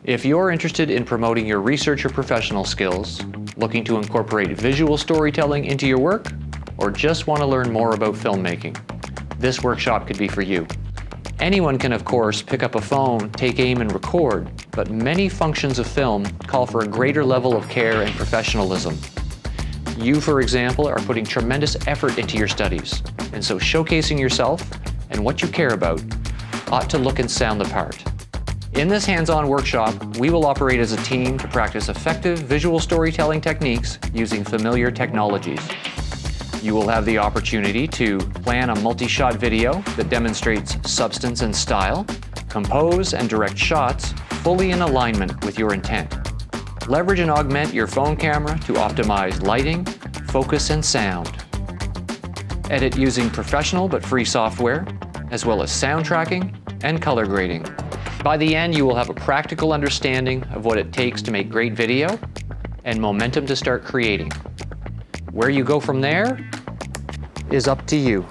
If you're interested in promoting your research or professional skills, looking to incorporate visual storytelling into your work, or just want to learn more about filmmaking, this workshop could be for you. Anyone can, of course, pick up a phone, take aim, and record, but many functions of film call for a greater level of care and professionalism. You, for example, are putting tremendous effort into your studies, and so showcasing yourself and what you care about ought to look and sound the part. In this hands-on workshop, we will operate as a team to practice effective visual storytelling techniques using familiar technologies. You will have the opportunity to plan a multi-shot video that demonstrates substance and style, compose and direct shots fully in alignment with your intent. Leverage and augment your phone camera to optimize lighting, focus, and sound. Edit using professional but free software, as well as sound tracking and color grading. By the end, you will have a practical understanding of what it takes to make great video and momentum to start creating. Where you go from there is up to you.